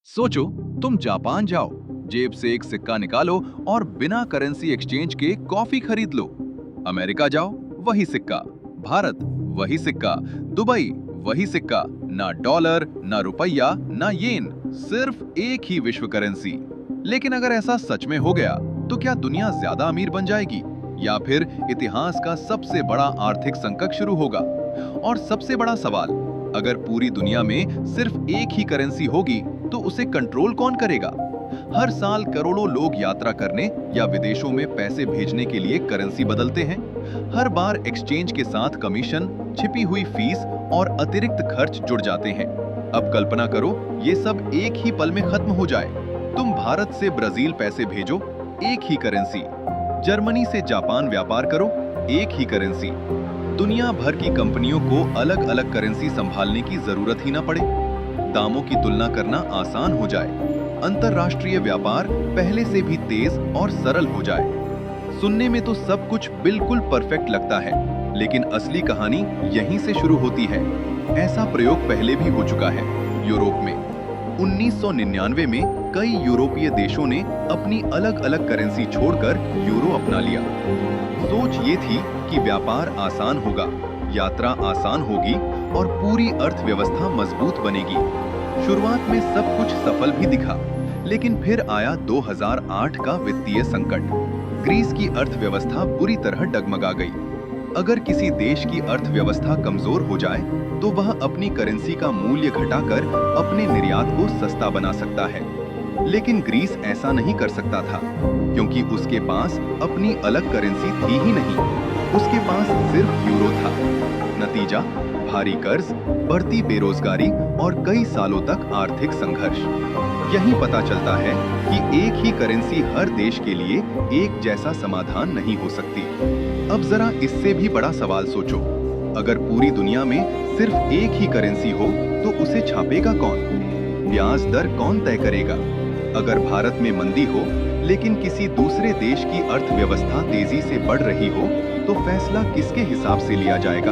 सोचो, तुम जापान जाओ, जेब से एक सिक्का निकालो और बिना करेंसी एक्सचेंज के कॉफी खरीद लो। अमेरिका जाओ, वही सिक्का। भारत, वही सिक्का। दुबई, वही सिक्का। ना डॉलर, ना रुपया, ना येन, सिर्फ एक ही विश्व करेंसी। लेकिन अगर ऐसा सच में हो गया, तो क्या दुनिया ज्यादा अमीर बन जाएगी या फिर इतिहास का सबसे बड़ा आर्थिक संकट शुरू होगा? और सबसे बड़ा सवाल, अगर पूरी दुनिया में सिर्फ एक ही करेंसी होगी, तो उसे कंट्रोल कौन करेगा? हर साल करोड़ों लोग यात्रा करने या विदेशों में पैसे भेजने के लिए करेंसी बदलते हैं। हर बार एक्सचेंज के साथ कमीशन, छिपी हुई फीस और अतिरिक्त खर्च जुड़ जाते हैं। अब कल्पना करो, ये सब एक ही पल में खत्म हो जाए। तुम भारत से ब्राजील पैसे भेजो, एक ही करेंसी। जर्मनी से जापान व्यापार करो, एक ही करेंसी। दुनिया भर की कंपनियों को अलग अलग करेंसी संभालने की जरूरत ही ना पड़े। दामों की तुलना करना आसान हो जाए। अंतरराष्ट्रीय व्यापार पहले से भी तेज और सरल हो जाए। सुनने में तो सब कुछ बिल्कुल परफेक्ट लगता है, लेकिन असली कहानी यहीं से शुरू होती है। ऐसा प्रयोग पहले भी हो चुका है, यूरोप में। 1999 में कई यूरोपीय देशों ने अपनी अलग अलग करेंसी छोड़कर यूरो अपना लिया। सोच ये थी कि व्यापार आसान होगा, यात्रा आसान होगी और पूरी अर्थव्यवस्था मजबूत बनेगी। शुरुआत में सब कुछ सफल भी दिखा, लेकिन फिर आया 2008 का वित्तीय संकट। ग्रीस की अर्थव्यवस्था बुरी तरह डगमगा गई। अगर किसी देश की अर्थव्यवस्था कमजोर हो जाए, तो वह अपनी करेंसी का मूल्य घटाकर अपने निर्यात को सस्ता बना सकता है। लेकिन ग्रीस ऐसा नहीं कर सकता था, क्योंकि उसके पास अपनी अलग करेंसी थी ही नहीं। उसके पास सिर्फ यूरो था। नतीजा, भारी कर्ज, बढ़ती बेरोजगारी और कई सालों तक आर्थिक संघर्ष। यही पता चलता है कि एक ही करेंसी हर देश के लिए एक जैसा समाधान नहीं हो सकती। अब जरा इससे भी बड़ा सवाल सोचो, अगर पूरी दुनिया में सिर्फ एक ही करेंसी हो, तो उसे छापेगा कौन? ब्याज दर कौन तय करेगा? अगर भारत में मंदी हो, लेकिन किसी दूसरे देश की अर्थव्यवस्था तेजी से बढ़ रही हो, तो फैसला किसके हिसाब से लिया जाएगा?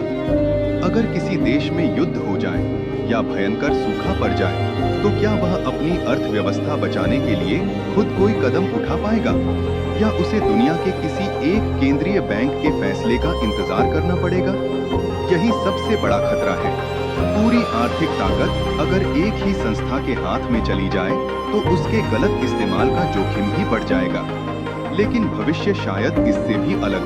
अगर किसी देश में युद्ध हो जाए या भयंकर सूखा पड़ जाए, तो क्या वह अपनी अर्थव्यवस्था बचाने के लिए खुद कोई कदम उठा पाएगा, या उसे दुनिया के किसी एक केंद्रीय बैंक के फैसले का इंतजार करना पड़ेगा? यही सबसे बड़ा खतरा है। पूरी आर्थिक ताकत अगर एक ही संस्था के हाथ में चली जाए, तो उसके गलत इस्तेमाल का जोखिम भी बढ़ जाएगा। लेकिन भविष्य शायद इससे भी अलग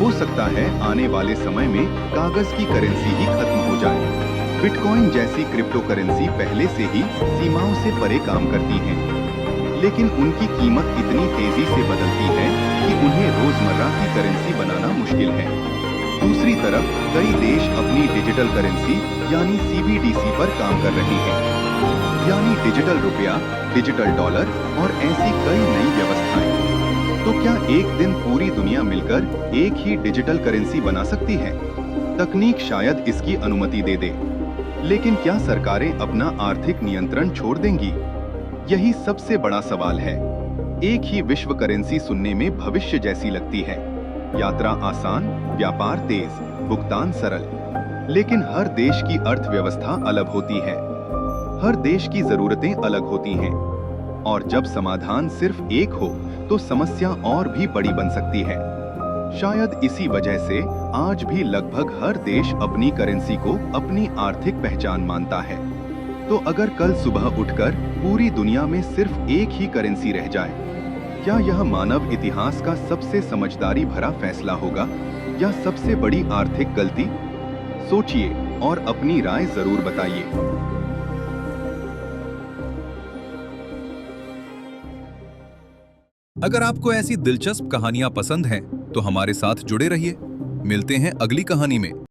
हो सकता है आने वाले समय में कागज की करेंसी ही खत्म हो जाए। बिटकॉइन जैसी क्रिप्टो करेंसी पहले से ही सीमाओं से परे काम करती हैं, लेकिन उनकी कीमत इतनी तेजी से बदलती है कि उन्हें रोजमर्रा की करेंसी बनाना मुश्किल है। दूसरी तरफ कई देश अपनी डिजिटल करेंसी यानी सीबीडीसी पर काम कर रहे हैं, यानी डिजिटल रुपया, डिजिटल डॉलर और ऐसी कई नई व्यवस्थाएं। तो क्या एक दिन पूरी दुनिया मिलकर एक ही डिजिटल करेंसी बना सकती है? तकनीक शायद इसकी अनुमति दे दे, लेकिन क्या सरकारें अपना आर्थिक नियंत्रण छोड़ देंगी? यही सबसे बड़ा सवाल है। एक ही विश्व करेंसी सुनने में भविष्य जैसी लगती है। यात्रा आसान, व्यापार तेज, भुगतान सरल। लेकिन हर देश की अर्थव्यवस्था अलग होती है। हर देश की जरूरतें अलग होती हैं। और जब समाधान सिर्फ एक हो, तो समस्या और भी बड़ी बन सकती है। शायद इसी वजह से आज भी लगभग हर देश अपनी करेंसी को अपनी आर्थिक पहचान मानता है। तो अगर कल सुबह उठकर पूरी दुनिया में सिर्फ एक ही करेंसी रह जाए, क्या यह मानव इतिहास का सबसे समझदारी भरा फैसला होगा या सबसे बड़ी आर्थिक गलती? सोचिए और अपनी राय जरूर बताइए। अगर आपको ऐसी दिलचस्प कहानियां पसंद हैं, तो हमारे साथ जुड़े रहिए। मिलते हैं अगली कहानी में।